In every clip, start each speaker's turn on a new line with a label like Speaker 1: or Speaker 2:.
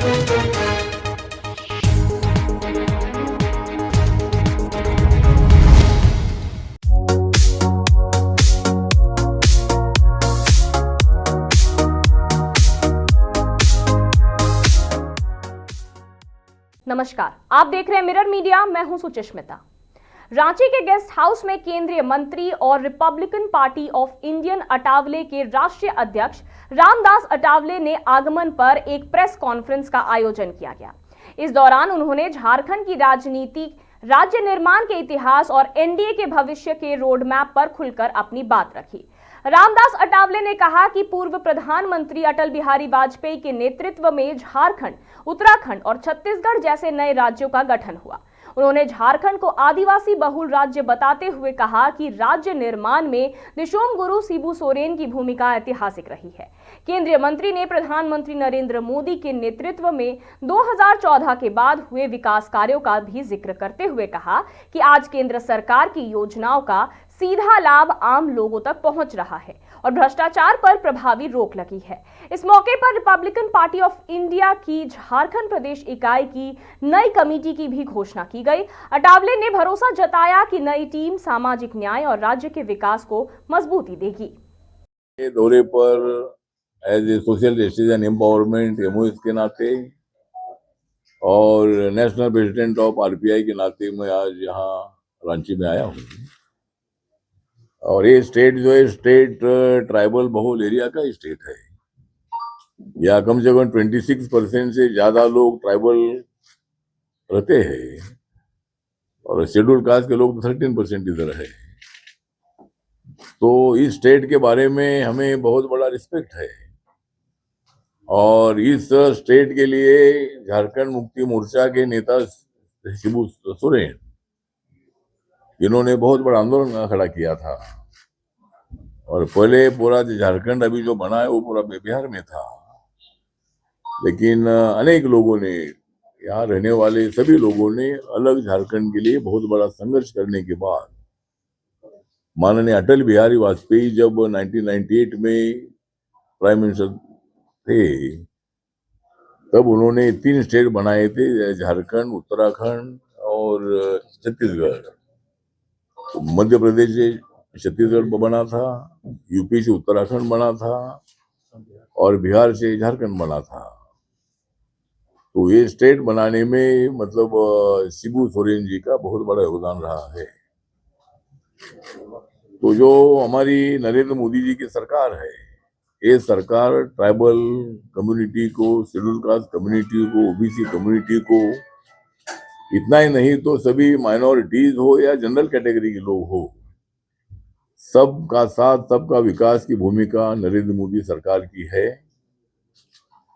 Speaker 1: नमस्कार, आप देख रहे हैं मिरर मीडिया। मैं हूं सुचिस्मिता। रांची के गेस्ट हाउस में केंद्रीय मंत्री और रिपब्लिकन पार्टी ऑफ इंडियन अटावले के राष्ट्रीय अध्यक्ष रामदास अटावले ने आगमन पर एक प्रेस कॉन्फ्रेंस का आयोजन किया गया। इस दौरान उन्होंने झारखंड की राजनीति, राज्य निर्माण के इतिहास और एनडीए के भविष्य के रोड मैप पर खुलकर अपनी बात रखी। रामदास अटावले ने कहा कि पूर्व प्रधानमंत्री अटल बिहारी वाजपेयी के नेतृत्व में झारखंड, उत्तराखंड और छत्तीसगढ़ जैसे नए राज्यों का गठन हुआ। उन्होंने झारखंड को आदिवासी बहुल राज्य बताते हुए कहा कि राज्य निर्माण में निशोम गुरु शिबू सोरेन की भूमिका ऐतिहासिक रही है। केंद्रीय मंत्री ने प्रधानमंत्री नरेंद्र मोदी के नेतृत्व में 2014 के बाद हुए विकास कार्यों का भी जिक्र करते हुए कहा कि आज केंद्र सरकार की योजनाओं का सीधा लाभ आम लोगों तक पहुंच रहा है और भ्रष्टाचार पर प्रभावी रोक लगी है। इस मौके पर रिपब्लिकन पार्टी ऑफ इंडिया की झारखंड प्रदेश इकाई की नई कमेटी की भी घोषणा की गई। अटावले ने भरोसा जताया कि नई टीम सामाजिक न्याय और राज्य के विकास को मजबूती देगी।
Speaker 2: ये दौरे पर as a social justice and empowerment MOS के नाते और नेशनल प्रेसिडेंट ऑफ आरपीआई के नाते मैं आज यहाँ रांची में आया हूँ। और ये स्टेट जो है, स्टेट ट्राइबल बहुल एरिया का स्टेट है। यहाँ कम से कम 26% से ज्यादा लोग ट्राइबल रहते हैं और शेड्यूल कास्ट के लोग 13% इधर है। तो इस स्टेट के बारे में हमें बहुत बड़ा रिस्पेक्ट है और इस स्टेट के लिए झारखंड मुक्ति मोर्चा के नेता शिबू सोरेन, इन्होंने बहुत बड़ा आंदोलन खड़ा किया था और पहले पूरा झारखंड अभी जो बना है वो पूरा बिहार में था। लेकिन अनेक लोगों ने, यहाँ रहने वाले सभी लोगों ने अलग झारखंड के लिए बहुत बड़ा संघर्ष करने के बाद माननीय अटल बिहारी वाजपेयी जब 1998 में प्राइम मिनिस्टर थे, तब उन्होंने 3 स्टेट बनाए थे, झारखंड, उत्तराखंड और छत्तीसगढ़। मध्य प्रदेश से छत्तीसगढ़ बना था, यूपी से उत्तराखंड बना था और बिहार से झारखंड बना था। तो ये स्टेट बनाने में मतलब शिबू सोरेन जी का बहुत बड़ा योगदान रहा है। तो जो हमारी नरेंद्र मोदी जी की सरकार है, ये सरकार ट्राइबल कम्युनिटी को, शेड्यूल कास्ट कम्युनिटी को, ओबीसी कम्युनिटी को, इतना ही नहीं तो सभी माइनॉरिटीज हो या जनरल कैटेगरी के लोग हो, सबका साथ, सबका विकास की भूमिका नरेंद्र मोदी सरकार की है।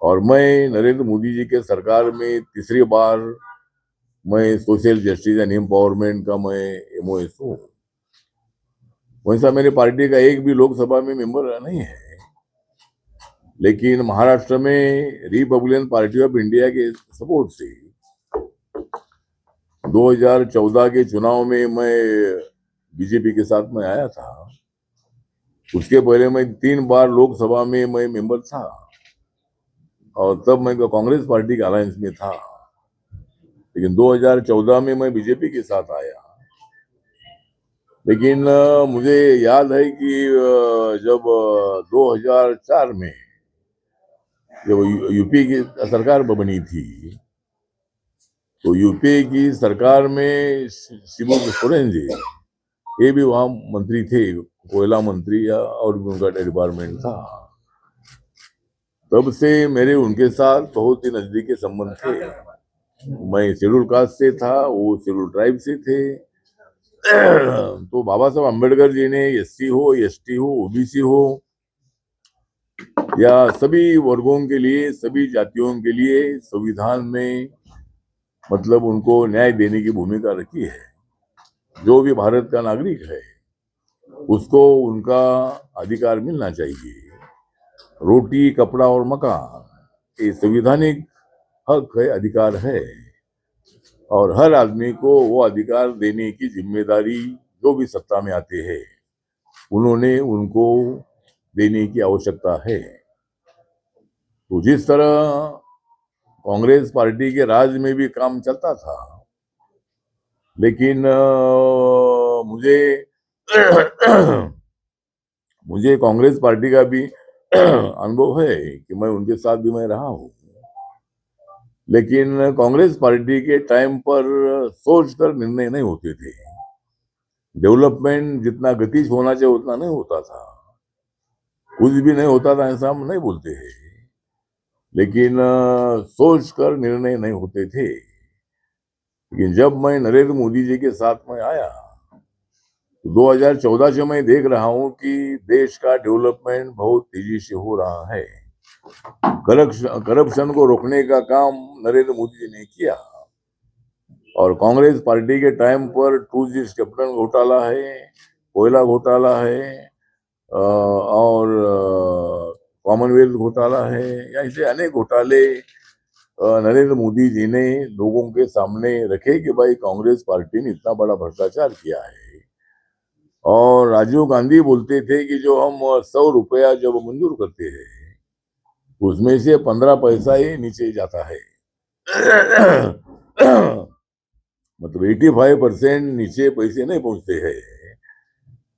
Speaker 2: और मैं नरेंद्र मोदी जी के सरकार में तीसरी बार मैं सोशल जस्टिस एंड एम्पावरमेंट का मैं एमओएस हूँ। वैसा मेरी पार्टी का एक भी लोकसभा में मेंबर नहीं है, लेकिन महाराष्ट्र में रिपब्लिकन पार्टी ऑफ इंडिया के सपोर्ट से 2014 के चुनाव में मैं बीजेपी के साथ में आया था। उसके पहले मैं 3 बार लोकसभा में मैं मेंबर था और तब मैं कांग्रेस पार्टी के अलायंस में था। लेकिन 2014 में मैं बीजेपी के साथ आया। लेकिन मुझे याद है कि जब 2004 में जब यूपी की सरकार बनी थी, तो यूपी की सरकार में शिबू सोरेन जी, ये भी वहाँ मंत्री थे, कोयला मंत्री या और भी उनका डिपार्टमेंट था। तब से मेरे उनके साथ बहुत ही नजदीकी संबंध थे। मैं शेड्यूल कास्ट से था, वो शेड्यूल ट्राइब से थे। तो बाबा साहब अम्बेडकर जी ने एससी हो, एसटी हो, ओबीसी हो या सभी वर्गों के लिए, सभी जातियों के लिए संविधान में मतलब उनको न्याय देने की भूमिका रखी है। जो भी भारत का नागरिक है उसको उनका अधिकार मिलना चाहिए। रोटी, कपड़ा और मकान ये संवैधानिक हक है, अधिकार है और हर आदमी को वो अधिकार देने की जिम्मेदारी जो भी सत्ता में आते हैं उन्होंने उनको देने की आवश्यकता है। तो जिस तरह कांग्रेस पार्टी के राज में भी काम चलता था, लेकिन मुझे कांग्रेस पार्टी का भी अनुभव है कि मैं उनके साथ भी मैं रहा हूँ। लेकिन कांग्रेस पार्टी के टाइम पर सोचकर निर्णय नहीं होते थे। डेवलपमेंट जितना गतिज होना चाहिए उतना नहीं होता था, कुछ भी नहीं होता था ऐसा हम नहीं बोलते हैं, लेकिन सोच कर निर्णय नहीं होते थे। लेकिन जब मैं नरेंद्र मोदी जी के साथ में आया तो 2014 से मैं देख रहा हूं कि देश का डेवलपमेंट बहुत तेजी से हो रहा है। करप्शन को रोकने का काम नरेंद्र मोदी जी ने किया, और कांग्रेस पार्टी के टाइम पर 2G कैपिटल घोटाला है, कोयला घोटाला है, और कॉमनवेल्थ घोटाला है, या ऐसे अनेक घोटाले नरेंद्र मोदी जी ने लोगों के सामने रखे कि भाई कांग्रेस पार्टी ने इतना बड़ा भ्रष्टाचार किया है। और राजीव गांधी बोलते थे कि जो हम 100 रुपया जब मंजूर करते हैं उसमें से 15 पैसा ही नीचे जाता है। मतलब 85% नीचे पैसे नहीं पहुंचते हैं।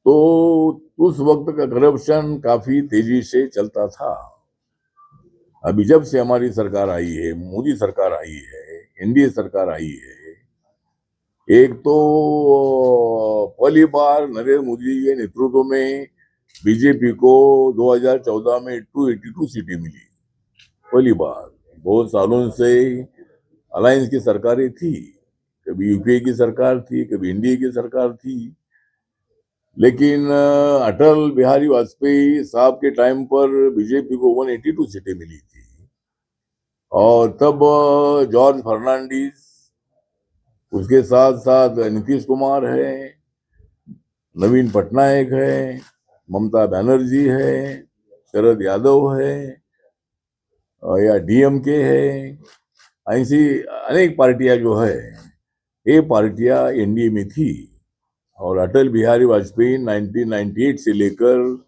Speaker 2: तो उस वक्त का करप्शन काफी तेजी से चलता था। अभी जब से हमारी सरकार आई है, मोदी सरकार आई है, एनडीए सरकार आई है, एक तो पहली बार नरेंद्र मोदी के नेतृत्व में बीजेपी को 2014 में 282 सीटें मिली। पहली बार, बहुत सालों से अलायंस की सरकारें थी, कभी यूपीए की सरकार थी, कभी एनडीए की सरकार थी, लेकिन अटल बिहारी वाजपेयी साहब के टाइम पर बीजेपी को 182 सीटें मिली थी। और तब जॉर्ज फर्नांडिस, उसके साथ साथ नीतीश कुमार है, नवीन पटनायक है, ममता बनर्जी है, शरद यादव है, या डीएमके है, ऐसी अनेक पार्टियां जो है, ये पार्टियां एनडीए में थी। और अटल बिहारी वाजपेयी 1998 से लेकर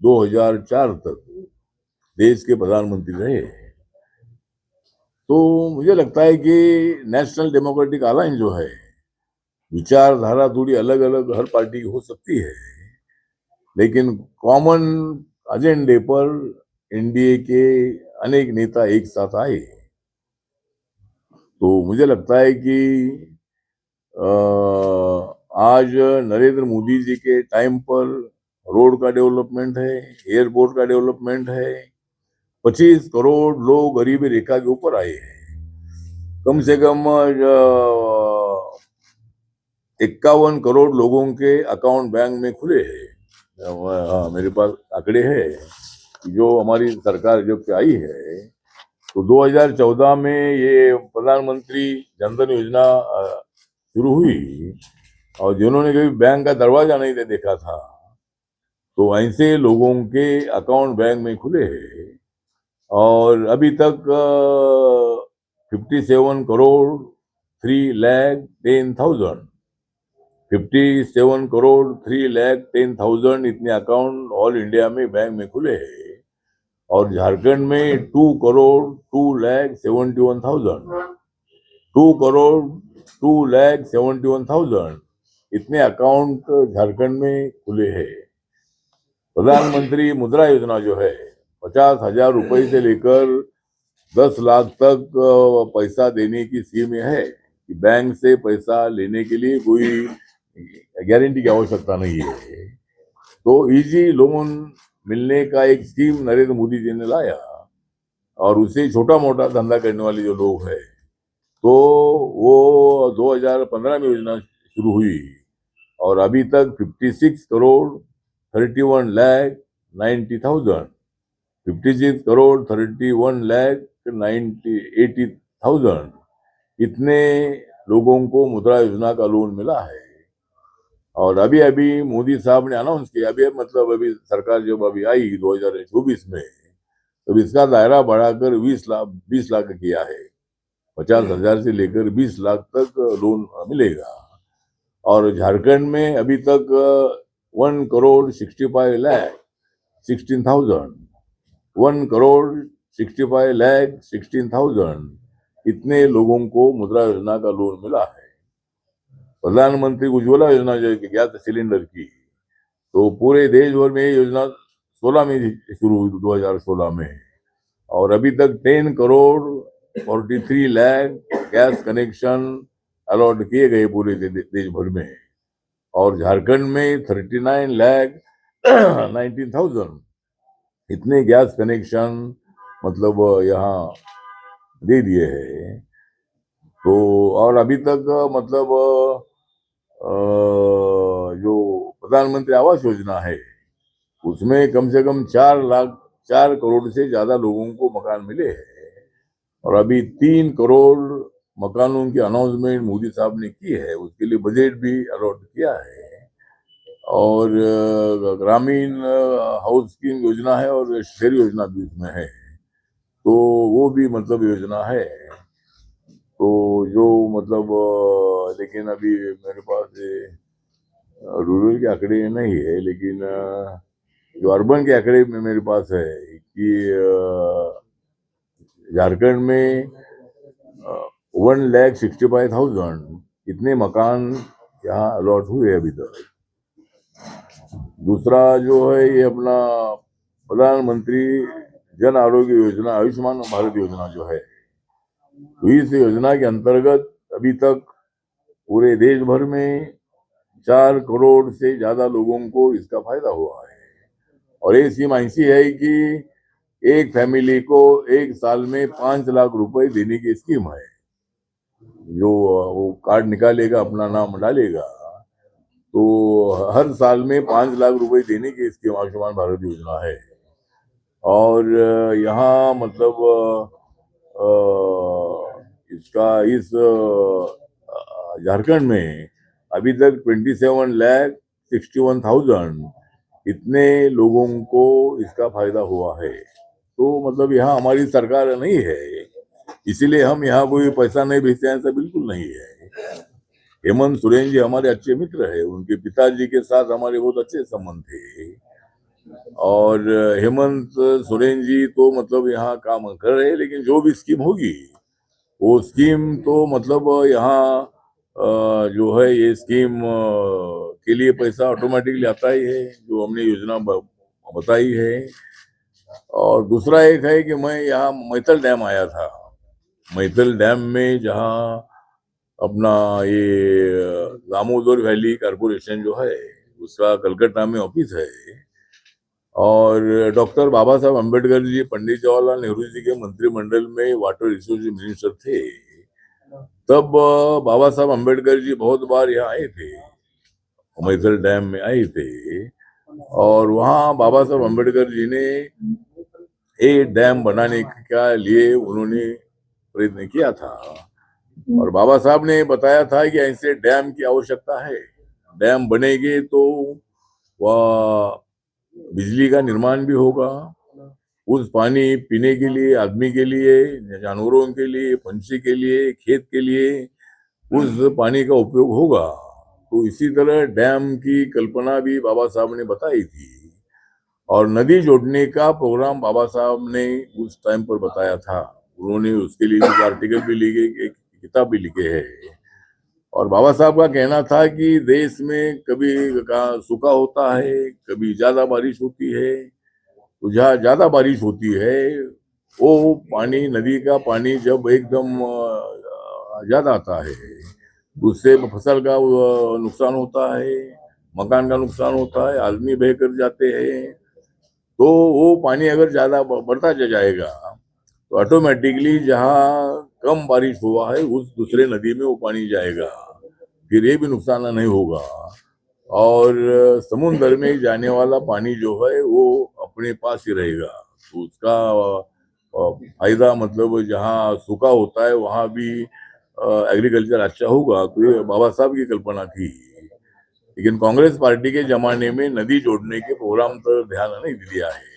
Speaker 2: 2004 तक देश के प्रधानमंत्री रहे। तो मुझे लगता है कि नेशनल डेमोक्रेटिक अलायंस जो है, विचारधारा थोड़ी अलग अलग हर पार्टी की हो सकती है, लेकिन कॉमन एजेंडे पर एनडीए के अनेक नेता एक साथ आए। तो मुझे लगता है कि आज नरेंद्र मोदी जी के टाइम पर रोड का डेवलपमेंट है, एयरपोर्ट का डेवलपमेंट है, 25 करोड़ लोग गरीबी रेखा के ऊपर आए हैं। कम से कम 51 करोड़ लोगों के अकाउंट बैंक में खुले हैं। हाँ, मेरे पास आंकड़े हैं। जो हमारी सरकार जब से आई है तो 2014 में ये प्रधानमंत्री जनधन योजना शुरू हुई, और जिन्होंने कभी बैंक का दरवाजा नहीं देखा था, तो ऐसे लोगों के अकाउंट बैंक में खुले हैं। और अभी तक 57 करोड़ 3,10,000 57 करोड़ 3,10,000 इतने अकाउंट ऑल इंडिया में बैंक में खुले हैं। और झारखंड में 2 करोड़ 2,71,000 2 करोड़ 2,71,000 इतने अकाउंट झारखंड में खुले हैं। प्रधानमंत्री मुद्रा योजना जो है, 50,000 रुपए से लेकर 10 लाख तक पैसा देने की स्कीम है कि बैंक से पैसा लेने के लिए कोई गारंटी की आवश्यकता नहीं है। तो इजी लोन मिलने का एक स्कीम नरेंद्र मोदी जी ने लाया, और उसे छोटा मोटा धंधा करने वाले जो लोग हैं, तो वो 2015 में योजना शुरू हुई, और अभी तक 56 करोड़ 31 लाख 90,000 56 करोड़ 31 लाख 80,000 इतने लोगों को मुद्रा योजना का लोन मिला है। और अभी अभी मोदी साहब ने अनाउंस किया, अभी मतलब अभी सरकार जब अभी आई 2024 में, तो इसका दायरा बढ़ाकर 20 लाख किया है। 50,000 से लेकर 20 लाख तक लोन मिलेगा। और झारखंड में अभी तक 1 करोड़ 65 लाख 16,000 1 करोड़ 65 लाख 16,000 इतने लोगों को मुद्रा योजना का लोन मिला है। प्रधानमंत्री उज्ज्वला योजना जो गैस सिलेंडर की, तो पूरे देश भर में ये योजना 16 में शुरू हुई, 2016 में, और अभी तक 10 crore 43 lakh gas connection allot किए गए पूरे देश भर में। और झारखंड में 39 लाख 19,000 इतने गैस कनेक्शन मतलब यहाँ दे दिए हैं। तो और अभी तक मतलब जो प्रधानमंत्री आवास योजना है उसमें कम से कम 4 करोड़ से ज्यादा लोगों को मकान मिले हैं। और अभी 3 करोड़ मकानों की अनाउंसमेंट मोदी साहब ने की है, उसके लिए बजट भी अलॉट किया है। और ग्रामीण हाउस स्कीम योजना है और शहरी योजना भी उसमें है, तो वो भी मतलब योजना है। तो जो मतलब लेकिन अभी मेरे पास रूरल के आंकड़े नहीं है, लेकिन जो अर्बन के आंकड़े में मेरे पास है कि झारखंड में 1,65,000 इतने मकान यहाँ अलॉट हुए अभी तक। दूसरा जो है ये अपना प्रधानमंत्री जन आरोग्य योजना, आयुष्मान भारत योजना जो है, तो इस योजना के अंतर्गत अभी तक पूरे देश भर में 4 करोड़ से ज्यादा लोगों को इसका फायदा हुआ है। और ये स्कीम ऐसी है कि एक फैमिली को एक साल में 5 लाख रुपए देने की स्कीम है। जो वो कार्ड निकालेगा, अपना नाम डालेगा, तो हर साल में 5 लाख रुपए देने की स्कीम आयुष्मान भारत योजना है। और यहाँ मतलब इसका इस झारखंड में अभी तक 27,61,000 इतने लोगों को इसका फायदा हुआ है। तो मतलब यहाँ हमारी सरकार नहीं है, इसीलिए हम यहाँ कोई पैसा नहीं भेजते हैं, ऐसा बिल्कुल नहीं है। हेमंत सोरेन जी हमारे अच्छे मित्र है, उनके पिताजी के साथ हमारे बहुत अच्छे संबंध थे। और हेमंत सोरेन जी तो मतलब यहाँ काम कर रहे हैं, लेकिन जो भी स्कीम होगी वो स्कीम तो मतलब यहाँ जो है ये स्कीम के लिए पैसा ऑटोमेटिकली आता ही है, जो हमने योजना बताई है। और दूसरा एक है कि मैं यहाँ मैथल डैम आया था। मैथल डैम में जहाँ अपना ये दामोदर वैली कारपोरेशन जो है उसका कलकत्ता में ऑफिस है, और डॉक्टर बाबा साहब अम्बेडकर जी पंडित जवाहरलाल नेहरू जी के मंत्रिमंडल में वाटर रिसोर्स मिनिस्टर थे। तब बाबा साहब अम्बेडकर जी बहुत बार यहाँ आए थे, मैथल डैम में आए थे, और वहाँ बाबा साहब अम्बेडकर जी ने एक डैम बनाने का लिए उन्होंने प्रयत्न किया था। और बाबा साहब ने बताया था कि ऐसे डैम की आवश्यकता है, डैम बनेंगे तो वह बिजली का निर्माण भी होगा, उस पानी पीने के लिए, आदमी के लिए, जानवरों के लिए, पंछी के लिए, खेत के लिए उस पानी का उपयोग होगा। तो इसी तरह डैम की कल्पना भी बाबा साहब ने बताई थी। और नदी जोड़ने का प्रोग्राम बाबा साहब ने उस टाइम पर बताया था, उन्होंने उसके लिए कुछ आर्टिकल भी लिखे, एक किताब भी लिखे है। और बाबा साहब का कहना था कि देश में कभी सूखा होता है, कभी ज्यादा बारिश होती है, तो जहाँ ज्यादा बारिश होती है वो पानी, नदी का पानी जब एकदम ज्यादा आता है, उससे फसल का नुकसान होता है, मकान का नुकसान होता है, आदमी बहकर जाते हैं। तो वो पानी अगर ज्यादा बढ़ता जाएगा तो ऑटोमेटिकली जहाँ कम बारिश हुआ है उस दूसरे नदी में वो पानी जाएगा, फिर ये भी नुकसान नहीं होगा। और समुद्र में जाने वाला पानी जो है वो अपने पास ही रहेगा, तो उसका फायदा मतलब जहाँ सूखा होता है वहां भी एग्रीकल्चर अच्छा होगा। तो ये बाबा साहब की कल्पना थी, लेकिन कांग्रेस पार्टी के जमाने में नदी जोड़ने के प्रोग्राम पर ध्यान नहीं दिया है।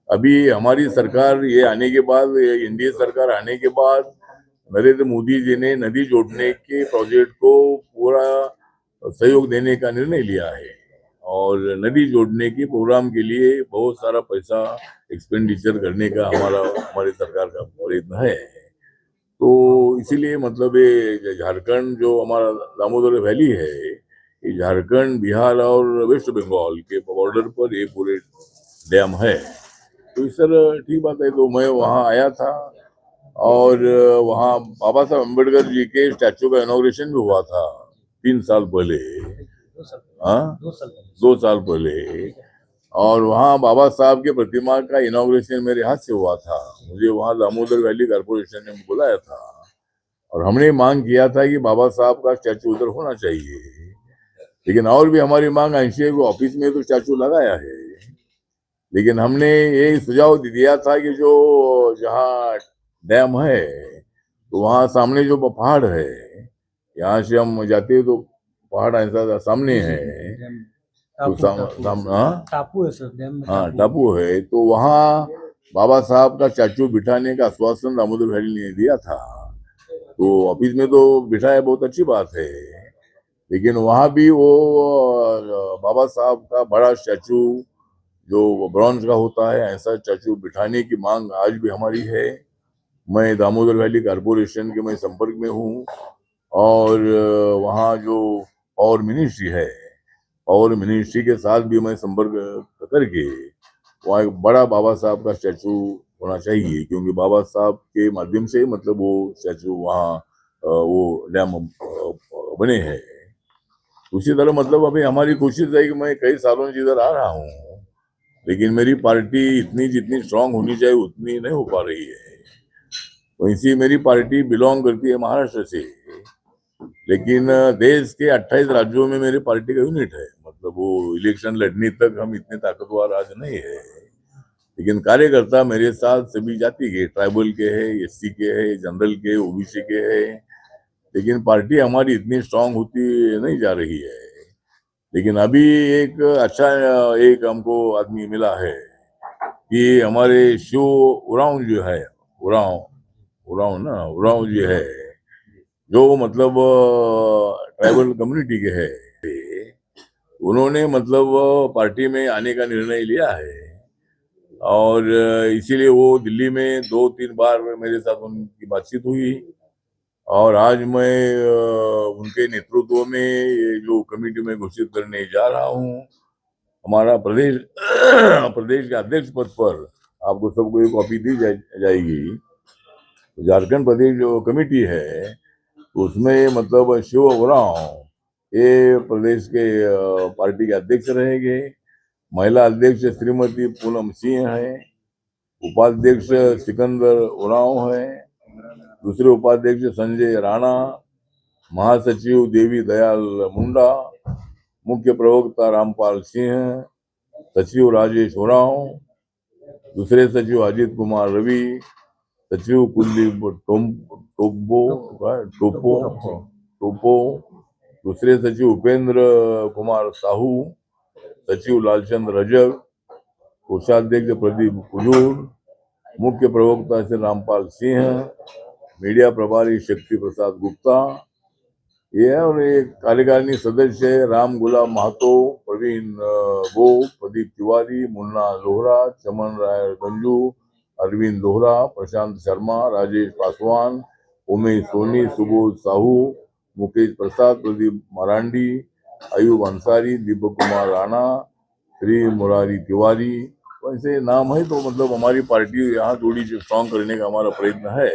Speaker 2: अभी हमारी सरकार ये आने के बाद, एनडीए सरकार आने के बाद नरेंद्र मोदी जी ने नदी जोड़ने के प्रोजेक्ट को पूरा सहयोग देने का निर्णय लिया है, और नदी जोड़ने के प्रोग्राम के लिए बहुत सारा पैसा एक्सपेंडिचर करने का हमारी सरकार का प्रयत्न है। तो इसीलिए मतलब ये झारखंड जो हमारा दामोदर वैली है, ये झारखंड, बिहार और वेस्ट बंगाल के बॉर्डर पर ये पूरे डैम है। तो इस तरह ठीक बात है। तो मैं वहाँ आया था और वहाँ बाबा साहब अम्बेडकर जी के स्टैचू का इनॉग्रेशन भी हुआ था 3 साल पहले। हाँ, 2 साल पहले। और वहाँ बाबा साहब के प्रतिमा का इनॉग्रेशन मेरे हाथ से हुआ था। मुझे वहाँ दामोदर वैली कारपोरेशन ने बुलाया था और हमने मांग किया था कि बाबा साहब का स्टैचू उधर होना चाहिए। लेकिन और भी हमारी मांग ऐसी है कि ऑफिस में तो स्टैचू लगाया है, लेकिन हमने ये सुझाव दिया था कि जो जहाँ डैम है तो वहाँ सामने जो पहाड़ है, यहाँ से हम जाते हैं तो पहाड़ ऐसा सामने है, तो
Speaker 3: टापू है सर, डैम में
Speaker 2: हाँ टापू है। तो वहाँ बाबा साहब का स्टैचू बिठाने का आश्वासन दामोदर वैली ने दिया था। तो ऑफिस में तो बिठाया, बहुत अच्छी बात है, लेकिन वहाँ भी वो बाबा साहब का बड़ा स्टैचू जो ब्रॉन्ज का होता है, ऐसा स्टैचू बिठाने की मांग आज भी हमारी है। मैं दामोदर वैली कारपोरेशन के मैं संपर्क में हूँ और वहाँ जो पावर मिनिस्ट्री है, पावर मिनिस्ट्री के साथ भी मैं संपर्क करके वहाँ एक बड़ा बाबा साहब का स्टैचू होना चाहिए, क्योंकि बाबा साहब के माध्यम से मतलब वो स्टैचू वहाँ वो डैम बने हैं। उसी तरह मतलब अभी हमारी कोशिश है कि मैं कई सालों से इधर आ रहा हूँ, लेकिन मेरी पार्टी इतनी जितनी स्ट्रांग होनी चाहिए उतनी नहीं हो पा रही है। वैसी मेरी पार्टी बिलोंग करती है महाराष्ट्र से, लेकिन देश के 28 राज्यों में मेरी पार्टी का यूनिट है। मतलब वो इलेक्शन लड़ने तक हम इतने ताकतवर आज नहीं है, लेकिन कार्यकर्ता मेरे साथ सभी जाति के, ट्राइबल के है, एससी के है, जनरल के, ओबीसी के है, लेकिन पार्टी हमारी इतनी स्ट्रांग होती नहीं जा रही है। लेकिन अभी एक अच्छा एक हमको आदमी मिला है कि हमारे शिव उरांव जो है, उरांव जो है, जो मतलब ट्राइबल कम्युनिटी के है, उन्होंने मतलब पार्टी में आने का निर्णय लिया है। और इसीलिए वो दिल्ली में 2-3 बार मेरे साथ उनकी बातचीत हुई और आज मैं उनके नेतृत्व में ये जो कमेटी में घोषित करने जा रहा हूँ। हमारा प्रदेश प्रदेश के अध्यक्ष पद पर आपको सबको एक कॉपी दी जाएगी। तो झारखंड प्रदेश जो कमेटी है उसमें मतलब शिव उरांव ये प्रदेश के पार्टी के अध्यक्ष रहेंगे। महिला अध्यक्ष श्रीमती पूनम सिंह है, उपाध्यक्ष सिकंदर उरांव है, दूसरे उपाध्यक्ष संजय राणा, महासचिव देवी दयाल मुंडा, मुख्य प्रवक्ता रामपाल सिंह, सचिव राजेश उरांव, दूसरे सचिव अजित कुमार रवि, सचिव कुलदीप टोपो, दूसरे सचिव उपेंद्र कुमार साहू, सचिव लालचंद रजक, कोषाध्यक्ष प्रदीप कुजूर, मुख्य प्रवक्ता से रामपाल सिंह, मीडिया प्रभारी शक्ति प्रसाद गुप्ता, ये है। और एक कार्यकारिणी सदस्य है राम गुलाम महतो, प्रवीण गो, प्रदीप तिवारी, मुन्ना लोहरा, चमन राय गंजू, अरविंद लोहरा, प्रशांत शर्मा, राजेश पासवान, उमेश सोनी, सुबोध साहू, मुकेश प्रसाद, प्रदीप मरांडी, अयूब अंसारी, दीपक कुमार राणा, श्री मुरारी तिवारी। वैसे नाम है। तो मतलब हमारी पार्टी यहाँ थोड़ी स्ट्रांग करने का हमारा प्रयत्न है।